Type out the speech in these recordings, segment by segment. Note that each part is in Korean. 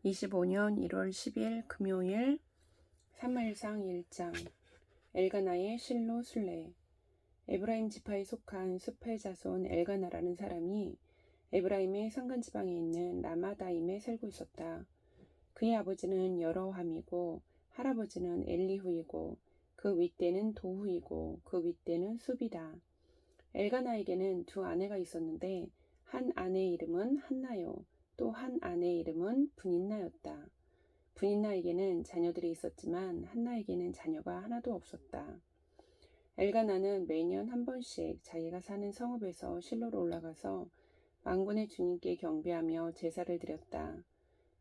25년 1월 10일 금요일 사무엘상 1장 엘가나의 실로 순례. 에브라임 지파에 속한 스페 자손 엘가나라는 사람이 에브라임의 산간지방에 있는 라마다임에 살고 있었다. 그의 아버지는 여러함이고 할아버지는 엘리후이고 그 윗대는 도후이고 그 윗대는 숲이다. 엘가나에게는 두 아내가 있었는데 한 아내의 이름은 한나요, 또 한 아내의 이름은 브닌나였다. 브닌나에게는 자녀들이 있었지만 한나에게는 자녀가 하나도 없었다. 엘가나는 매년 한 번씩 자기가 사는 성읍에서 실로로 올라가서 만군의 주님께 경배하며 제사를 드렸다.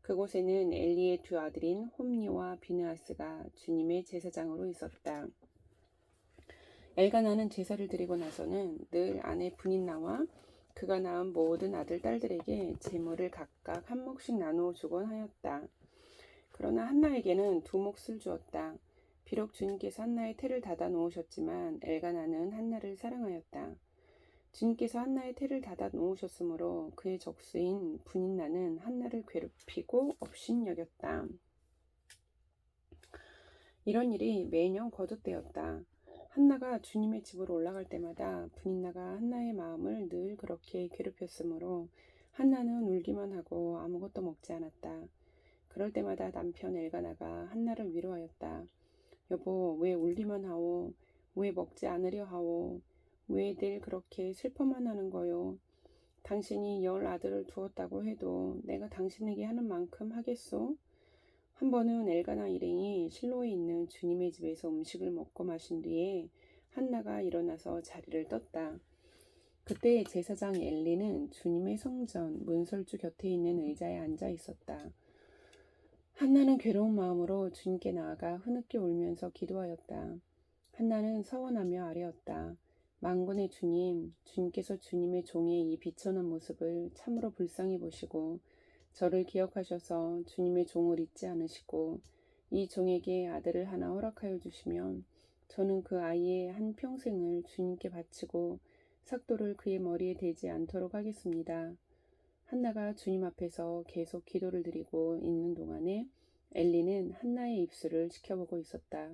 그곳에는 엘리의 두 아들인 홈니와 비느하스가 주님의 제사장으로 있었다. 엘가나는 제사를 드리고 나서는 늘 아내 브닌나와 그가 낳은 모든 아들, 딸들에게 제물을 각각 한 몫씩 나누어 주곤 하였다. 그러나 한나에게는 두 몫을 주었다. 비록 주님께서 한나의 태를 닫아 놓으셨지만 엘가나는 한나를 사랑하였다. 주님께서 한나의 태를 닫아 놓으셨으므로 그의 적수인 브닌나는 한나를 괴롭히고 업신여겼다. 이런 일이 매년 거듭되었다. 한나가 주님의 집으로 올라갈 때마다 브닌나가 한나의 마음을 늘 그렇게 괴롭혔으므로 한나는 울기만 하고 아무것도 먹지 않았다. 그럴 때마다 남편 엘가나가 한나를 위로하였다. 여보, 왜 울기만 하오? 왜 먹지 않으려 하오? 왜 늘 그렇게 슬퍼만 하는 거요? 당신이 10 아들을 두었다고 해도 내가 당신에게 하는 만큼 하겠소? 한 번은 엘가나 일행이 실로에 있는 주님의 집에서 음식을 먹고 마신 뒤에 한나가 일어나서 자리를 떴다. 그때 제사장 엘리는 주님의 성전 문설주 곁에 있는 의자에 앉아 있었다. 한나는 괴로운 마음으로 주님께 나아가 흐느껴 울면서 기도하였다. 한나는 서원하며 아뢰었다. 만군의 주님, 주님께서 주님의 종의 이 비천한 모습을 참으로 불쌍히 보시고 저를 기억하셔서 주님의 종을 잊지 않으시고 이 종에게 아들을 하나 허락하여 주시면 저는 그 아이의 한 평생을 주님께 바치고 삭도를 그의 머리에 대지 않도록 하겠습니다. 한나가 주님 앞에서 계속 기도를 드리고 있는 동안에 엘리는 한나의 입술을 지켜보고 있었다.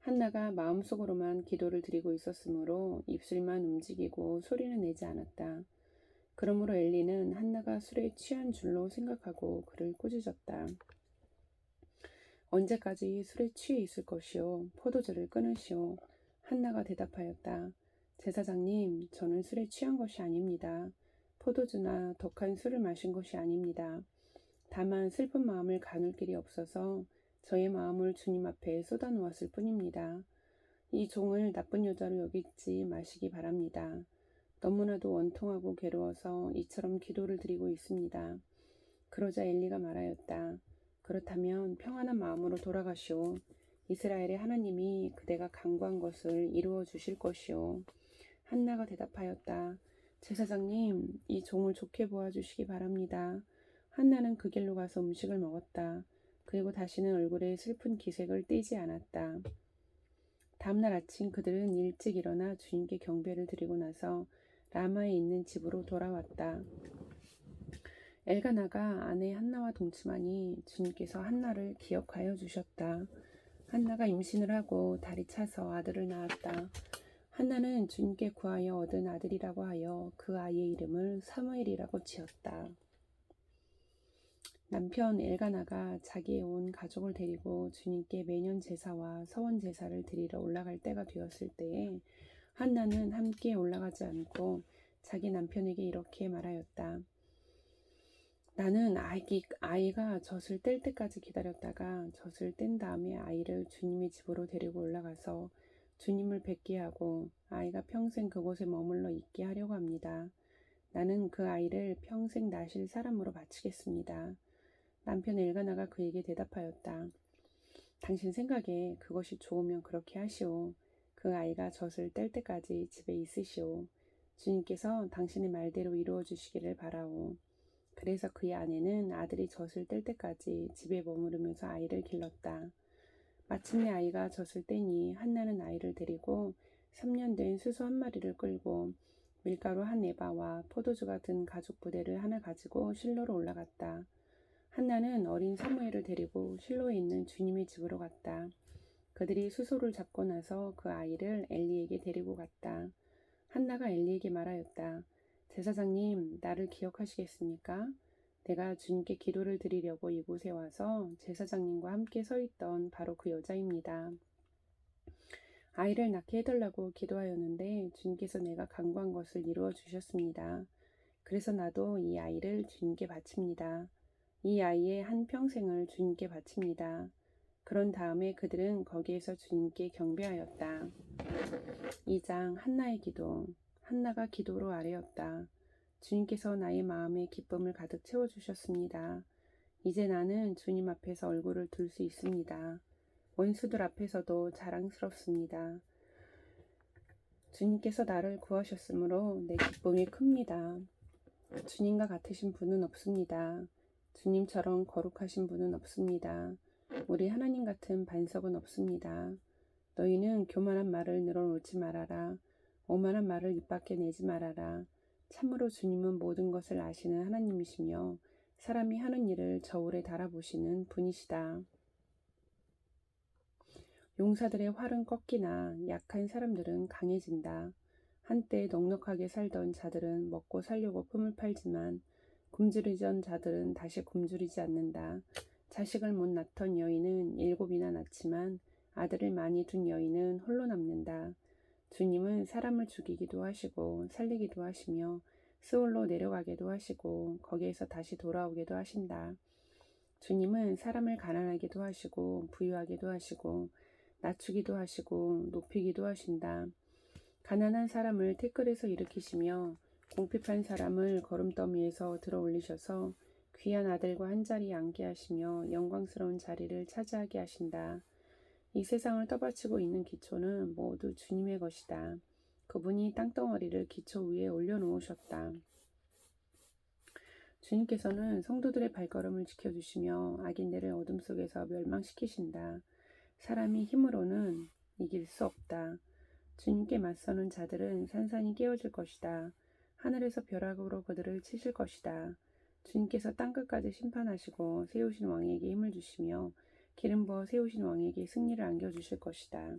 한나가 마음속으로만 기도를 드리고 있었으므로 입술만 움직이고 소리는 내지 않았다. 그러므로 엘리는 한나가 술에 취한 줄로 생각하고 그를 꾸짖었다. 언제까지 술에 취해 있을 것이오? 포도주를 끊으시오. 한나가 대답하였다. 제사장님, 저는 술에 취한 것이 아닙니다. 포도주나 독한 술을 마신 것이 아닙니다. 다만 슬픈 마음을 가눌 길이 없어서 저의 마음을 주님 앞에 쏟아놓았을 뿐입니다. 이 종을 나쁜 여자로 여기지 마시기 바랍니다. 너무나도 원통하고 괴로워서 이처럼 기도를 드리고 있습니다. 그러자 엘리가 말하였다. 그렇다면 평안한 마음으로 돌아가시오. 이스라엘의 하나님이 그대가 간구한 것을 이루어 주실 것이오. 한나가 대답하였다. 제사장님, 이 종을 좋게 보아주시기 바랍니다. 한나는 그 길로 가서 음식을 먹었다. 그리고 다시는 얼굴에 슬픈 기색을 띠지 않았다. 다음날 아침 그들은 일찍 일어나 주님께 경배를 드리고 나서 라마에 있는 집으로 돌아왔다. 엘가나가 아내 한나와 동침하니 주님께서 한나를 기억하여 주셨다. 한나가 임신을 하고 달이 차서 아들을 낳았다. 한나는 주님께 구하여 얻은 아들이라고 하여 그 아이의 이름을 사무엘이라고 지었다. 남편 엘가나가 자기의 온 가족을 데리고 주님께 매년 제사와 서원 제사를 드리러 올라갈 때가 되었을 때에 한나는 함께 올라가지 않고 자기 남편에게 이렇게 말하였다. 나는 아이가 젖을 뗄 때까지 기다렸다가 젖을 뗀 다음에 아이를 주님의 집으로 데리고 올라가서 주님을 뵙게 하고 아이가 평생 그곳에 머물러 있게 하려고 합니다. 나는 그 아이를 평생 나실 사람으로 바치겠습니다. 남편 엘가나가 그에게 대답하였다. 당신 생각에 그것이 좋으면 그렇게 하시오. 그 아이가 젖을 뗄 때까지 집에 있으시오. 주님께서 당신의 말대로 이루어 주시기를 바라오. 그래서 그의 아내는 아들이 젖을 뗄 때까지 집에 머무르면서 아이를 길렀다. 마침내 아이가 젖을 떼니 한나는 아이를 데리고 3년 된 수소 한 마리를 끌고 밀가루 한 에바와 포도주가 든 가죽 부대를 하나 가지고 실로로 올라갔다. 한나는 어린 사무엘을 데리고 실로에 있는 주님의 집으로 갔다. 그들이 수소를 잡고 나서 그 아이를 엘리에게 데리고 갔다. 한나가 엘리에게 말하였다. 제사장님, 나를 기억하시겠습니까? 내가 주님께 기도를 드리려고 이곳에 와서 제사장님과 함께 서 있던 바로 그 여자입니다. 아이를 낳게 해달라고 기도하였는데 주님께서 내가 간구한 것을 이루어 주셨습니다. 그래서 나도 이 아이를 주님께 바칩니다. 이 아이의 한 평생을 주님께 바칩니다. 그런 다음에 그들은 거기에서 주님께 경배하였다. 2장 한나의 기도. 한나가 기도로 아뢰었다. 주님께서 나의 마음에 기쁨을 가득 채워주셨습니다. 이제 나는 주님 앞에서 얼굴을 들 수 있습니다. 원수들 앞에서도 자랑스럽습니다. 주님께서 나를 구하셨으므로 내 기쁨이 큽니다. 주님과 같으신 분은 없습니다. 주님처럼 거룩하신 분은 없습니다. 우리 하나님 같은 반석은 없습니다. 너희는 교만한 말을 늘어놓지 말아라. 오만한 말을 입 밖에 내지 말아라. 참으로 주님은 모든 것을 아시는 하나님이시며 사람이 하는 일을 저울에 달아보시는 분이시다. 용사들의 활은 꺾이나 약한 사람들은 강해진다. 한때 넉넉하게 살던 자들은 먹고 살려고 품을 팔지만 굶주리던 자들은 다시 굶주리지 않는다. 자식을 못 낳던 여인은 7이나 낳지만 아들을 많이 둔 여인은 홀로 남는다. 주님은 사람을 죽이기도 하시고 살리기도 하시며 스올로 내려가게도 하시고 거기에서 다시 돌아오게도 하신다. 주님은 사람을 가난하게도 하시고 부유하게도 하시고 낮추기도 하시고 높이기도 하신다. 가난한 사람을 태끌에서 일으키시며 궁핍한 사람을 거름더미에서 들어 올리셔서 귀한 아들과 한자리에 앉게 하시며 영광스러운 자리를 차지하게 하신다. 이 세상을 떠받치고 있는 기초는 모두 주님의 것이다. 그분이 땅덩어리를 기초 위에 올려놓으셨다. 주님께서는 성도들의 발걸음을 지켜주시며 악인들을 어둠 속에서 멸망시키신다. 사람이 힘으로는 이길 수 없다. 주님께 맞서는 자들은 산산이 깨어질 것이다. 하늘에서 벼락으로 그들을 치실 것이다. 주님께서 땅끝까지 심판하시고 세우신 왕에게 힘을 주시며 기름 부어 세우신 왕에게 승리를 안겨주실 것이다.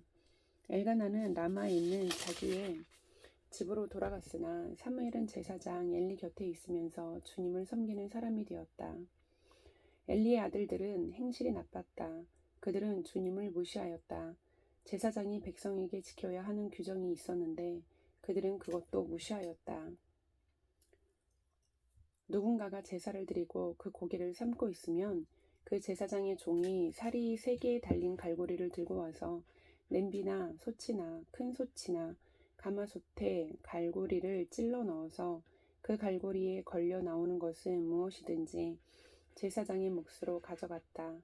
엘가나는 라마에 있는 자기의 집으로 돌아갔으나 사무엘은 제사장 엘리 곁에 있으면서 주님을 섬기는 사람이 되었다. 엘리의 아들들은 행실이 나빴다. 그들은 주님을 무시하였다. 제사장이 백성에게 지켜야 하는 규정이 있었는데 그들은 그것도 무시하였다. 누군가가 제사를 드리고 그 고기를 삶고 있으면 그 제사장의 종이 살이 3개에 달린 갈고리를 들고 와서 냄비나 솥이나 큰 솥이나 가마솥에 갈고리를 찔러 넣어서 그 갈고리에 걸려 나오는 것은 무엇이든지 제사장의 몫으로 가져갔다.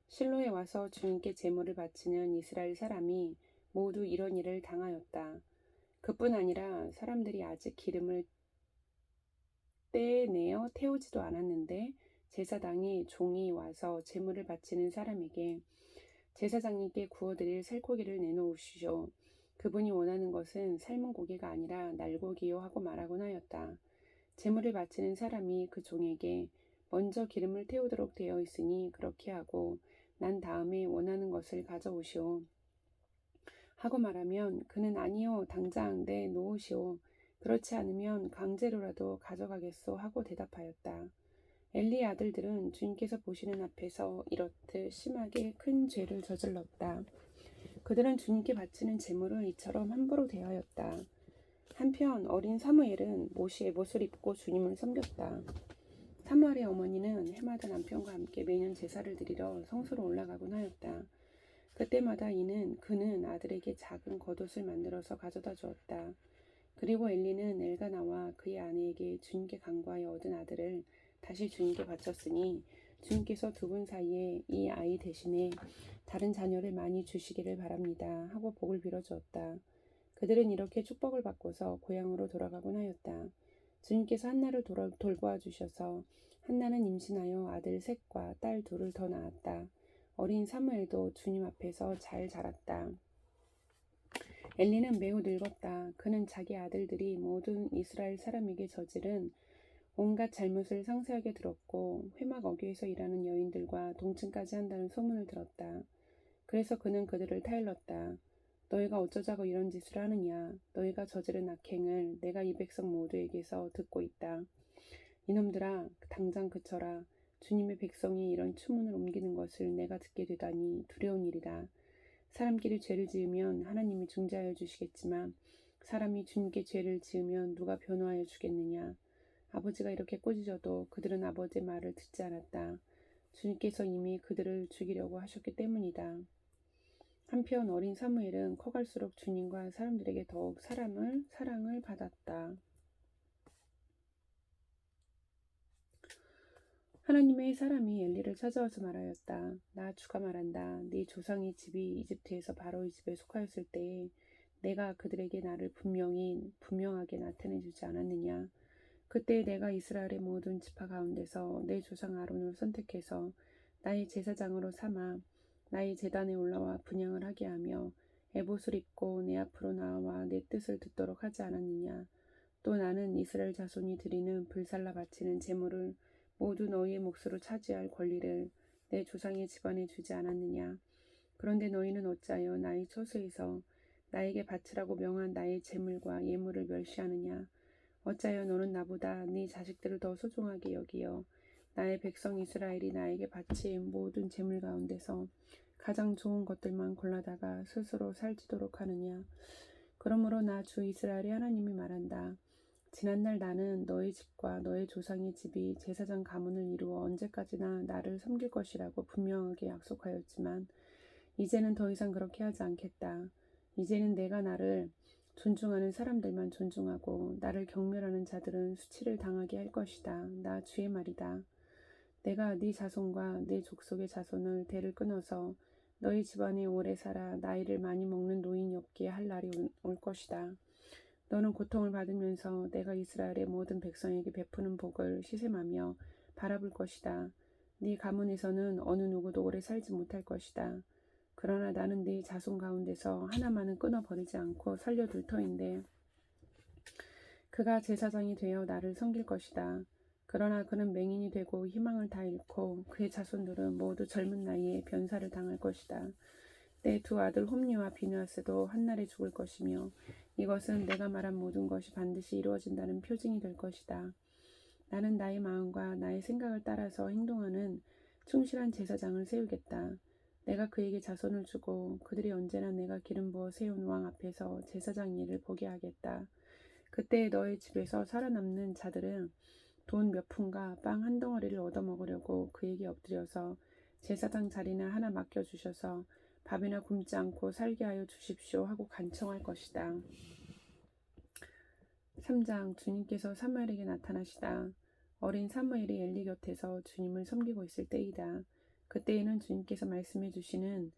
실로에 와서 주님께 제물을 바치는 이스라엘 사람이 모두 이런 일을 당하였다. 그뿐 아니라 사람들이 아직 기름을 떼내어 태우지도 않았는데 제사장이 종이 와서 제물을 바치는 사람에게 제사장님께 구워드릴 살코기를 내놓으시오. 그분이 원하는 것은 삶은 고기가 아니라 날고기요 하고 말하곤 하였다. 제물을 바치는 사람이 그 종에게 먼저 기름을 태우도록 되어 있으니 그렇게 하고 난 다음에 원하는 것을 가져오시오. 하고 말하면 그는 아니요 당장 내놓으시오. 그렇지 않으면 강제로라도 가져가겠소 하고 대답하였다. 엘리의 아들들은 주님께서 보시는 앞에서 이렇듯 심하게 큰 죄를 저질렀다. 그들은 주님께 바치는 제물을 이처럼 함부로 대하였다. 한편 어린 사무엘은 모시의 못을 입고 주님을 섬겼다. 사무엘의 어머니는 해마다 남편과 함께 매년 제사를 드리러 성소로 올라가곤 하였다. 그때마다 그는 아들에게 작은 겉옷을 만들어서 가져다 주었다. 그리고 엘리는 엘가나와 그의 아내에게 주님께 간구하여 얻은 아들을 다시 주님께 바쳤으니 주님께서 두 분 사이에 이 아이 대신에 다른 자녀를 많이 주시기를 바랍니다 하고 복을 빌어주었다. 그들은 이렇게 축복을 받고서 고향으로 돌아가곤 하였다. 주님께서 한나를 돌보아 주셔서 한나는 임신하여 아들 셋과 딸 2을 더 낳았다. 어린 사무엘도 주님 앞에서 잘 자랐다. 엘리는 매우 늙었다. 그는 자기 아들들이 모든 이스라엘 사람에게 저지른 온갖 잘못을 상세하게 들었고 회막 어귀에서 일하는 여인들과 동침까지 한다는 소문을 들었다. 그래서 그는 그들을 타일렀다. 너희가 어쩌자고 이런 짓을 하느냐. 너희가 저지른 악행을 내가 이 백성 모두에게서 듣고 있다. 이놈들아, 당장 그쳐라. 주님의 백성이 이런 추문을 옮기는 것을 내가 듣게 되다니 두려운 일이다. 사람끼리 죄를 지으면 하나님이 중재하여 주시겠지만 사람이 주님께 죄를 지으면 누가 변호하여 주겠느냐. 아버지가 이렇게 꾸짖어도 그들은 아버지의 말을 듣지 않았다. 주님께서 이미 그들을 죽이려고 하셨기 때문이다. 한편 어린 사무엘은 커갈수록 주님과 사람들에게 더욱 사랑을 받았다. 하나님의 사람이 엘리를 찾아와서 말하였다. 나 주가 말한다. 네 조상의 집이 이집트에서 바로의 집에 속하였을 때에 내가 그들에게 나를 분명하게 나타내 주지 않았느냐. 그때 내가 이스라엘의 모든 지파 가운데서 내 조상 아론을 선택해서 나의 제사장으로 삼아 나의 제단에 올라와 분향을 하게 하며 에봇을 입고 내 앞으로 나와 내 뜻을 듣도록 하지 않았느냐. 또 나는 이스라엘 자손이 드리는 불살라 바치는 제물을 모두 너희의 몫으로 차지할 권리를 내 조상의 집안에 주지 않았느냐. 그런데 너희는 어찌하여 나의 처소에서 나에게 바치라고 명한 나의 제물과 예물을 멸시하느냐. 어찌하여 너는 나보다 네 자식들을 더 소중하게 여기어 나의 백성 이스라엘이 나에게 바친 모든 제물 가운데서 가장 좋은 것들만 골라다가 스스로 살찌도록 하느냐. 그러므로 나 주 이스라엘의 하나님이 말한다. 지난날 나는 너의 집과 너의 조상의 집이 제사장 가문을 이루어 언제까지나 나를 섬길 것이라고 분명하게 약속하였지만 이제는 더 이상 그렇게 하지 않겠다. 이제는 내가 나를 존중하는 사람들만 존중하고 나를 경멸하는 자들은 수치를 당하게 할 것이다. 나 주의 말이다. 내가 네 자손과 네 족속의 자손을 대를 끊어서 너희 집안에 오래 살아 나이를 많이 먹는 노인이 없게 할 날이 올 것이다. 너는 고통을 받으면서 내가 이스라엘의 모든 백성에게 베푸는 복을 시샘하며 바라볼 것이다. 네 가문에서는 어느 누구도 오래 살지 못할 것이다. 그러나 나는 네 자손 가운데서 하나만은 끊어버리지 않고 살려둘 터인데 그가 제사장이 되어 나를 섬길 것이다. 그러나 그는 맹인이 되고 희망을 다 잃고 그의 자손들은 모두 젊은 나이에 변사를 당할 것이다. 내 두 아들 홈리와 비느하스도 한날에 죽을 것이며 이것은 내가 말한 모든 것이 반드시 이루어진다는 표징이 될 것이다. 나는 나의 마음과 나의 생각을 따라서 행동하는 충실한 제사장을 세우겠다. 내가 그에게 자손을 주고 그들이 언제나 내가 기름 부어 세운 왕 앞에서 제사장 일을 보게 하겠다. 그때 너의 집에서 살아남는 자들은 돈 몇 푼과 빵 한 덩어리를 얻어먹으려고 그에게 엎드려서 제사장 자리나 하나 맡겨주셔서 밥이나 굶지 않고 살게 하여 주십시오 하고 간청할 것이다. 3장 주님께서 사무엘에게 나타나시다. 어린 사무엘이 엘리 곁에서 주님을 섬기고 있을 때이다. 그때에는 주님께서 말씀해 주시는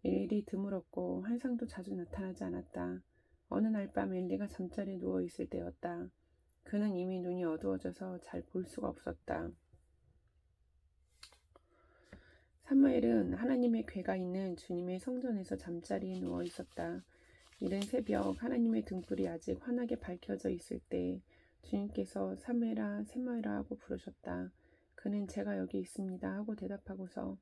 일이 드물었고 환상도 자주 나타나지 않았다. 어느 날 밤 엘리가 잠자리에 누워 있을 때였다. 그는 이미 눈이 어두워져서 잘 볼 수가 없었다. 사무엘은 하나님의 궤가 있는 주님의 성전에서 잠자리에 누워 있었다. 이른 새벽 하나님의 등불이 아직 환하게 밝혀져 있을 때 주님께서 사무엘아 사무엘아 하고 부르셨다. 그는 제가 여기 있습니다 하고 대답하고서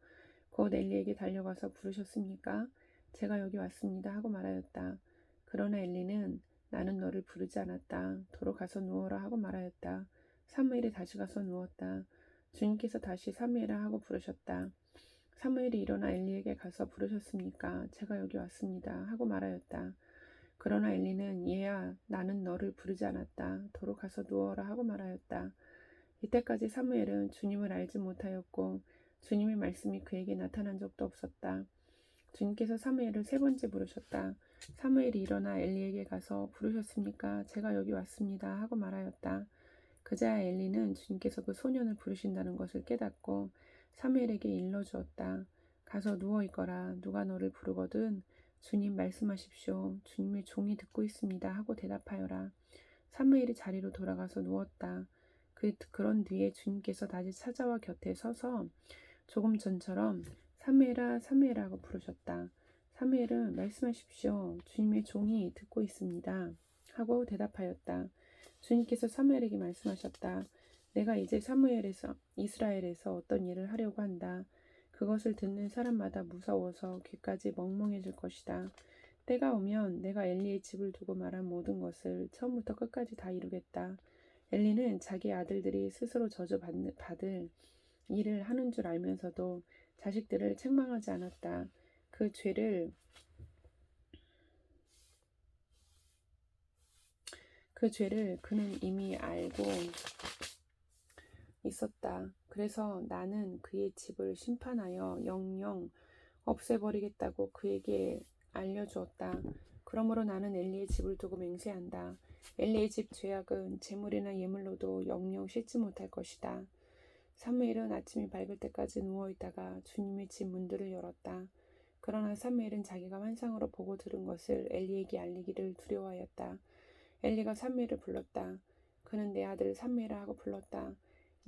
곧 엘리에게 달려가서 부르셨습니까? 제가 여기 왔습니다 하고 말하였다. 그러나 엘리는 나는 너를 부르지 않았다. 도로 가서 누워라 하고 말하였다. 사무엘이 다시 가서 누웠다. 주님께서 다시 사무엘아 하고 부르셨다. 사무엘이 일어나 엘리에게 가서 부르셨습니까? 제가 여기 왔습니다 하고 말하였다. 그러나 엘리는 얘야 나는 너를 부르지 않았다. 도로 가서 누워라 하고 말하였다. 이때까지 사무엘은 주님을 알지 못하였고 주님의 말씀이 그에게 나타난 적도 없었다. 주님께서 사무엘을 3번째 부르셨다. 사무엘이 일어나 엘리에게 가서 부르셨습니까? 제가 여기 왔습니다 하고 말하였다. 그제야 엘리는 주님께서 그 소년을 부르신다는 것을 깨닫고 사무엘에게 일러주었다. 가서 누워 있거라. 누가 너를 부르거든 주님 말씀하십시오. 주님의 종이 듣고 있습니다 하고 대답하여라. 사무엘이 자리로 돌아가서 누웠다. 그런 뒤에 주님께서 다시 찾아와 곁에 서서 조금 전처럼 사무엘아 사무엘아 하고 부르셨다. 사무엘은 말씀하십시오. 주님의 종이 듣고 있습니다 하고 대답하였다. 주님께서 사무엘에게 말씀하셨다. 내가 이제 이스라엘에서 어떤 일을 하려고 한다. 그것을 듣는 사람마다 무서워서 귀까지 멍멍해질 것이다. 때가 오면 내가 엘리의 집을 두고 말한 모든 것을 처음부터 끝까지 다 이루겠다. 엘리는 자기 아들들이 스스로 저주받을 일을 하는 줄 알면서도 자식들을 책망하지 않았다. 그 죄를 그는 이미 알고 있었다. 그래서 나는 그의 집을 심판하여 영영 없애버리겠다고 그에게 알려주었다. 그러므로 나는 엘리의 집을 두고 맹세한다. 엘리의 집 죄악은 재물이나 예물로도 영영 씻지 못할 것이다. 사무엘은 아침이 밝을 때까지 누워있다가 주님의 집 문들을 열었다. 그러나 사무엘은 자기가 환상으로 보고 들은 것을 엘리에게 알리기를 두려워하였다. 엘리가 사무엘을 불렀다. 그는 내 아들 사무엘아 하고 불렀다.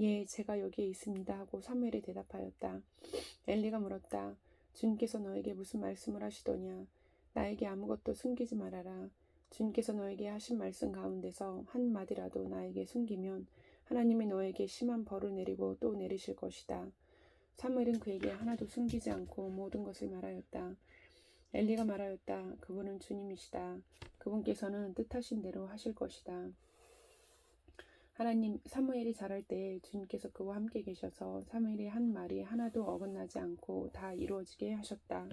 예, 제가 여기에 있습니다 하고 사무엘이 대답하였다. 엘리가 물었다. 주님께서 너에게 무슨 말씀을 하시더냐? 나에게 아무것도 숨기지 말아라. 주님께서 너에게 하신 말씀 가운데서 한 마디라도 나에게 숨기면 하나님이 너에게 심한 벌을 내리고 또 내리실 것이다. 사무엘은 그에게 하나도 숨기지 않고 모든 것을 말하였다. 엘리가 말하였다. 그분은 주님이시다. 그분께서는 뜻하신 대로 하실 것이다. 하나님, 사무엘이 자랄 때 주님께서 그와 함께 계셔서 사무엘이 한 말이 하나도 어긋나지 않고 다 이루어지게 하셨다.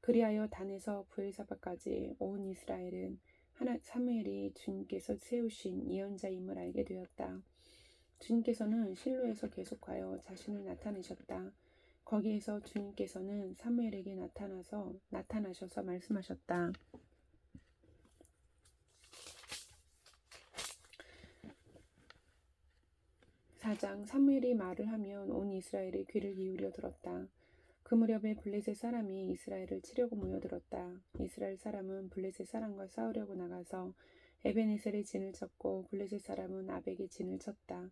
그리하여 단에서 브엘사바까지 온 이스라엘은 사무엘이 주님께서 세우신 예언자임을 알게 되었다. 주님께서는 실로에서 계속하여 자신을 나타내셨다. 거기에서 주님께서는 사무엘에게 나타나셔서 말씀하셨다. 4장 사무엘이 말을 하면 온 이스라엘이 귀를 기울여 들었다. 그 무렵에 블레셋 사람이 이스라엘을 치려고 모여들었다. 이스라엘 사람은 블레셋 사람과 싸우려고 나가서 에베네셀의 진을 쳤고 블레셋 사람은 아벡의 진을 쳤다.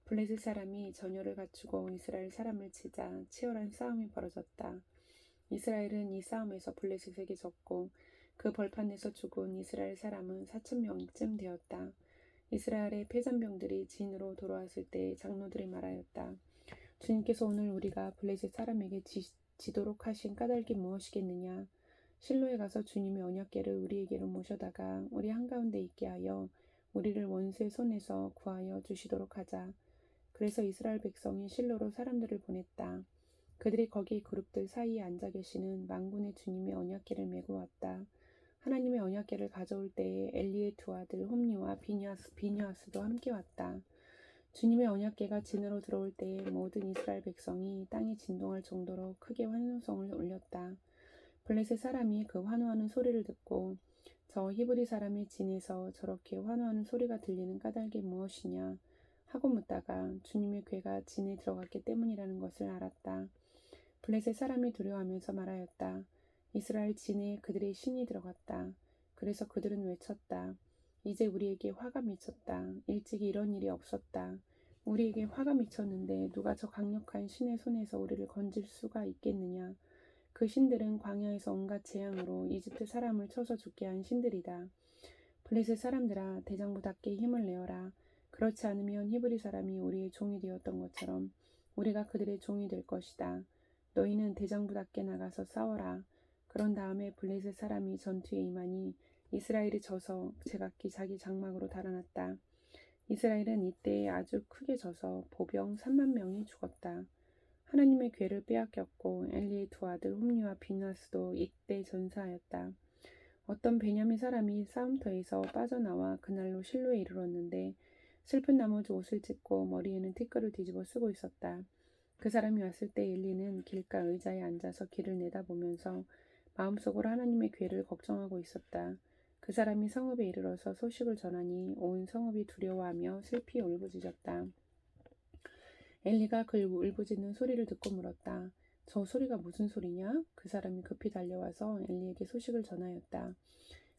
블레셋 사람이 전열을 갖추고 이스라엘 사람을 치자 치열한 싸움이 벌어졌다. 이스라엘은 이 싸움에서 블레셋에게 졌고 그 벌판에서 죽은 이스라엘 사람은 4,000명쯤 되었다. 이스라엘의 패잔병들이 진으로 돌아왔을 때 장로들이 말하였다. 주님께서 오늘 우리가 블레셋 사람에게 지도록 하신 까닭이 무엇이겠느냐? 실로에 가서 주님의 언약궤를 우리에게로 모셔다가 우리 한가운데 있게 하여 우리를 원수의 손에서 구하여 주시도록 하자. 그래서 이스라엘 백성이 실로로 사람들을 보냈다. 그들이 거기 그룹들 사이에 앉아 계시는 만군의 주님의 언약궤를 메고 왔다. 하나님의 언약궤를 가져올 때에 엘리의 두 아들 홈니와 비니아스도 함께 왔다. 주님의 언약궤가 진으로 들어올 때에 모든 이스라엘 백성이 땅이 진동할 정도로 크게 환호성을 올렸다. 블레셋 사람이 그 환호하는 소리를 듣고 저 히브리 사람의 진에서 저렇게 환호하는 소리가 들리는 까닭이 무엇이냐 하고 묻다가 주님의 궤가 진에 들어갔기 때문이라는 것을 알았다. 블레셋 사람이 두려워하면서 말하였다. 이스라엘 진에 그들의 신이 들어갔다. 그래서 그들은 외쳤다. 이제 우리에게 화가 미쳤다. 일찍이 이런 일이 없었다. 우리에게 화가 미쳤는데 누가 저 강력한 신의 손에서 우리를 건질 수가 있겠느냐. 그 신들은 광야에서 온갖 재앙으로 이집트 사람을 쳐서 죽게 한 신들이다. 블레셋 사람들아, 대장부답게 힘을 내어라. 그렇지 않으면 히브리 사람이 우리의 종이 되었던 것처럼 우리가 그들의 종이 될 것이다. 너희는 대장부답게 나가서 싸워라. 그런 다음에 블레셋 사람이 전투에 임하니 이스라엘이 져서 제각기 자기 장막으로 달아났다. 이스라엘은 이때에 아주 크게 져서 보병 3만 명이 죽었다. 하나님의 궤를 빼앗겼고 엘리의 두 아들 홈리와 비나스도 이때 전사하였다. 어떤 베냐민 사람이 싸움터에서 빠져나와 그날로 실로에 이르렀는데 슬픈 나머지 옷을 찢고 머리에는 티끌을 뒤집어 쓰고 있었다. 그 사람이 왔을 때 엘리는 길가 의자에 앉아서 길을 내다보면서 마음속으로 하나님의 궤를 걱정하고 있었다. 그 사람이 성읍에 이르러서 소식을 전하니 온 성읍이 두려워하며 슬피 울부짖었다. 엘리가 그 울부짖는 소리를 듣고 물었다. 저 소리가 무슨 소리냐? 그 사람이 급히 달려와서 엘리에게 소식을 전하였다.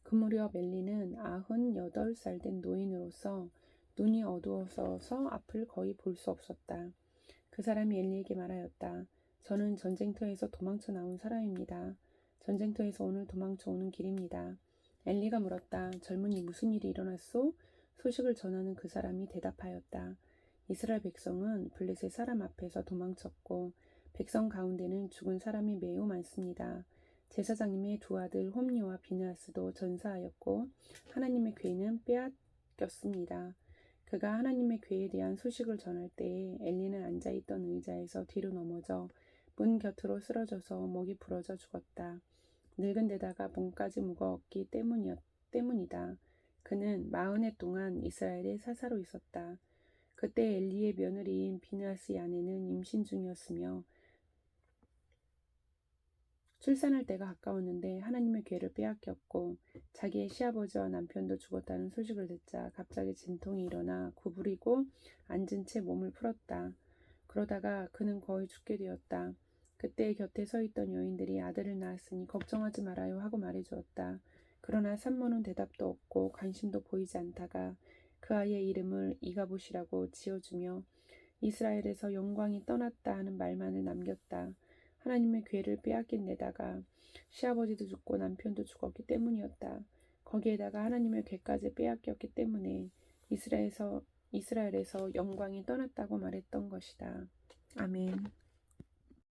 그 무렵 엘리는 98살 된 노인으로서 눈이 어두워서 앞을 거의 볼 수 없었다. 그 사람이 엘리에게 말하였다. 저는 전쟁터에서 도망쳐 나온 사람입니다. 전쟁터에서 오늘 도망쳐 오는 길입니다. 엘리가 물었다. 젊은이 무슨 일이 일어났소? 소식을 전하는 그 사람이 대답하였다. 이스라엘 백성은 블레셋 사람 앞에서 도망쳤고 백성 가운데는 죽은 사람이 매우 많습니다. 제사장님의 두 아들 홈리와 비느하스도 전사하였고 하나님의 궤는 빼앗겼습니다. 그가 하나님의 궤에 대한 소식을 전할 때에 엘리는 앉아있던 의자에서 뒤로 넘어져 문 곁으로 쓰러져서 목이 부러져 죽었다. 늙은 데다가 몸까지 무거웠기 때문이다. 그는 40해 동안 이스라엘에 사사로 있었다. 그때 엘리의 며느리인 비느하스의 아내는 임신 중이었으며 출산할 때가 가까웠는데 하나님의 궤를 빼앗겼고 자기의 시아버지와 남편도 죽었다는 소식을 듣자 갑자기 진통이 일어나 구부리고 앉은 채 몸을 풀었다. 그러다가 그는 거의 죽게 되었다. 그때 곁에 서 있던 여인들이 아들을 낳았으니 걱정하지 말아요 하고 말해주었다. 그러나 산모는 대답도 없고 관심도 보이지 않다가 그 아이의 이름을 이가봇이라고 지어주며 이스라엘에서 영광이 떠났다 하는 말만을 남겼다. 하나님의 궤를 빼앗긴 데다가 시아버지도 죽고 남편도 죽었기 때문이었다. 거기에다가 하나님의 궤까지 빼앗겼기 때문에 이스라엘에서 영광이 떠났다고 말했던 것이다. 아멘.